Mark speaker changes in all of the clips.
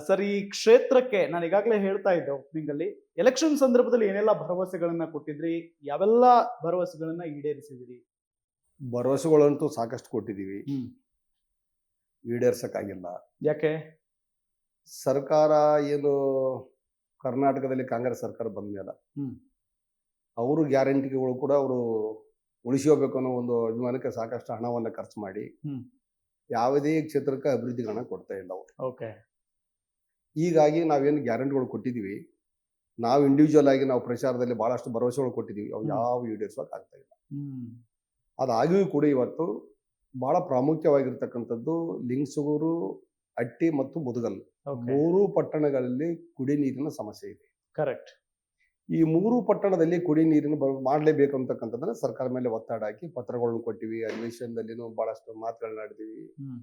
Speaker 1: Sir, ಈ ಕ್ಷೇತ್ರಕ್ಕೆ ನಾನು ಈಗಾಗಲೇ ಹೇಳ್ತಾ ಇದ್ದೆ ಓಪನಿಂಗ್ ಅಲ್ಲಿ, ಎಲೆಕ್ಷನ್ ಸಂದರ್ಭದಲ್ಲಿ ಏನೆಲ್ಲ ಭರವಸೆಗಳನ್ನ ಕೊಟ್ಟಿದ್ರಿ, ಯಾವೆಲ್ಲ ಭರವಸೆಗಳನ್ನ ಈಡೇರಿಸಿದಿರಿ?
Speaker 2: ಭರವಸೆಗಳಂತೂ ಸಾಕಷ್ಟು ಕೊಟ್ಟಿದ್ದೀವಿ.
Speaker 1: ಹ್ಮ್.
Speaker 2: ಈಡೇರ್ಸಕ್ಕಾಗಿಲ್ಲ.
Speaker 1: ಯಾಕೆ?
Speaker 2: ಸರ್ಕಾರ ಏನು ಕರ್ನಾಟಕದಲ್ಲಿ ಕಾಂಗ್ರೆಸ್ ಸರ್ಕಾರ ಬಂದ ಮೇಲೆ
Speaker 1: ಹ್ಮ್.
Speaker 2: ಅವರು ಗ್ಯಾರಂಟಿಗಳು ಕೂಡ ಅವರು ಉಳಿಸ್ಕೋಬೇಕು ಅನ್ನೋ ಒಂದು ಅಭಿಮಾನಕ್ಕೆ ಸಾಕಷ್ಟು ಹಣವನ್ನು ಖರ್ಚು ಮಾಡಿ
Speaker 1: ಹ್ಮ್.
Speaker 2: ಯಾವುದೇ ಕ್ಷೇತ್ರಕ್ಕೆ ಅಭಿವೃದ್ಧಿಗೆ ಹಣ ಕೊಡ್ತಾ ಇಲ್ಲ ಅವರು.
Speaker 1: ಓಕೆ.
Speaker 2: ಹೀಗಾಗಿ ನಾವೇನು ಗ್ಯಾರಂಟಿಗಳು ಕೊಟ್ಟಿದ್ದೀವಿ, ನಾವು ಇಂಡಿವಿಜುವಲ್ ಆಗಿ ನಾವು ಪ್ರಚಾರದಲ್ಲಿ ಬಹಳಷ್ಟು ಭರವಸೆಗಳು ಕೊಟ್ಟಿದ್ದೀವಿ, ಅವು ಯಾವ ಈಡೇರಿಸೋಕೆ ಆಗ್ತಾ ಇಲ್ಲ.
Speaker 1: ಹ್ಮ್.
Speaker 2: ಅದಾಗಿಯೂ ಕೂಡ ಇವತ್ತು ಬಹಳ ಪ್ರಾಮುಖ್ಯವಾಗಿರ್ತಕ್ಕಂಥದ್ದು ಲಿಂಗಸೂಗೂರು, ಅಟ್ಟಿ ಮತ್ತು ಮುದಗಲ್
Speaker 1: ಓಕೆ.
Speaker 2: 3 ಪಟ್ಟಣಗಳಲ್ಲಿ ಕುಡಿ ನೀರಿನ ಸಮಸ್ಯೆ ಇದೆ.
Speaker 1: ಕರೆಕ್ಟ್.
Speaker 2: ಈ 3 ಪಟ್ಟಣದಲ್ಲಿ ಕುಡಿ ನೀರಿನ ಮಾಡಲೇಬೇಕು ಅಂತಕ್ಕಂಥದ್ದನ್ನ ಸರ್ಕಾರ ಮೇಲೆ ಒತ್ತಡ ಹಾಕಿ ಪತ್ರಗಳನ್ನು ಕೊಟ್ಟಿವಿ. ಅಧಿವೇಶನದಲ್ಲಿನೂ ಬಹಳಷ್ಟು ಮಾತುಗಳನ್ನ ಆಡಿದೀವಿ.
Speaker 1: ಹ್ಮ್.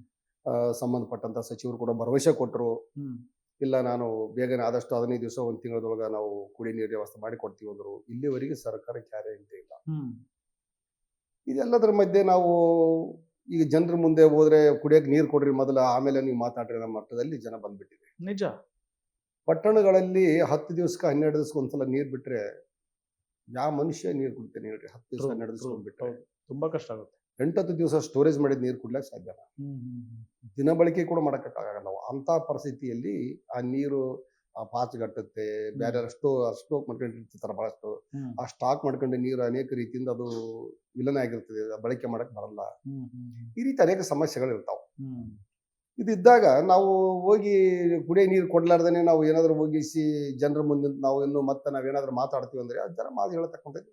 Speaker 2: ಸಂಬಂಧಪಟ್ಟಂತ ಸಚಿವರು ಕೂಡ ಭರವಸೆ ಕೊಟ್ಟರು,
Speaker 1: ಹ್ಮ್.
Speaker 2: ಇಲ್ಲ ನಾನು ಬೇಗನೆ ಆದಷ್ಟು 15 ದಿವಸ 1 ತಿಂಗಳೊಳಗೆ ನಾವು ಕುಡಿ ನೀರು ವ್ಯವಸ್ಥೆ ಮಾಡಿ ಕೊಡ್ತೀವಿ ಅಂದರು. ಇಲ್ಲಿವರೆಗೆ ಸರ್ಕಾರ ಗ್ಯಾರಂಟಿ ಇಲ್ಲ.
Speaker 1: ಹ್ಮ್.
Speaker 2: ಇದೆಲ್ಲದರ ಮಧ್ಯೆ ನಾವು ಈಗ ಜನರ ಮುಂದೆ ಹೋದ್ರೆ ಕುಡಿಯಕ್ಕೆ ನೀರು ಕೊಡ್ರಿ ಮೊದಲ, ಆಮೇಲೆ ನೀವು ಮಾತಾಡ್ರಿ ಅನ್ನೋ ಮಟ್ಟದಲ್ಲಿ ಜನ ಬಂದ್ಬಿಟ್ಟಿದೆ.
Speaker 1: ನಿಜ.
Speaker 2: ಪಟ್ಟಣಗಳಲ್ಲಿ 10 ದಿವಸಕ್ಕೆ 12 ದಿವಸಕ್ಕೆ ಒಂದ್ಸಲ ನೀರು ಬಿಟ್ರೆ ಯಾವ ಮನುಷ್ಯ ನೀರು ಕುಡಿತಾನೆ ಹೇಳ್ರಿ? 10 ದಿವಸ 12 ದಿವಸ ಬಿಟ್ರೆ
Speaker 1: ತುಂಬಾ ಕಷ್ಟ ಆಗುತ್ತೆ.
Speaker 2: 8-10 ದಿವಸ ಸ್ಟೋರೇಜ್ ಮಾಡಿದ ನೀರು ಕುಡ್ಲಿಕ್ಕೆ ಸಾಧ್ಯನಾ? ದಿನ ಬಳಕೆ ಕೂಡ ಮಾಡಕ್ಕಾಗಲ್ಲ ನಾವು. ಅಂತ ಪರಿಸ್ಥಿತಿಯಲ್ಲಿ ಆ ನೀರು ಪಾಚಗಟ್ಟುತ್ತೆ. ಬೇರೆ ಸ್ಟೋಕ್ ಮಾಡ್ಕೊಂಡಿರ್ತಾರೆ ಬಹಳಷ್ಟು.
Speaker 1: ಹ್ಮ್.
Speaker 2: ಆ ಸ್ಟಾಕ್ ಮಾಡ್ಕೊಂಡ ನೀರು ಅನೇಕ ರೀತಿಯಿಂದ ಅದು ವಿಲನ್ ಆಗಿರ್ತದೆ, ಬಳಕೆ ಮಾಡಕ್ ಬರಲ್ಲ.
Speaker 1: ಹ್ಮ್. ಹ್ಮ್.
Speaker 2: ಈ ರೀತಿ ಅನೇಕ ಸಮಸ್ಯೆಗಳು ಇರ್ತಾವೆ.
Speaker 1: ಹ್ಮ್.
Speaker 2: ಇದಿದ್ದಾಗ ನಾವು ಹೋಗಿ ಕುಡಿಯೋ ನೀರು ಕೊಡ್ಲಾರ್ದೇನೆ ನಾವು ಏನಾದ್ರು ಹೋಗಿಸಿ ಜನರ ಮುಂದೆ ನಾವು ಇನ್ನು ಮತ್ತೆ ನಾವೇನಾದ್ರೂ ಮಾತಾಡ್ತೀವಿ ಅಂದ್ರೆ ಆ ಜನ ಮಾತು ಹೇಳ್ತಕ್ಕಂಥದ್ದು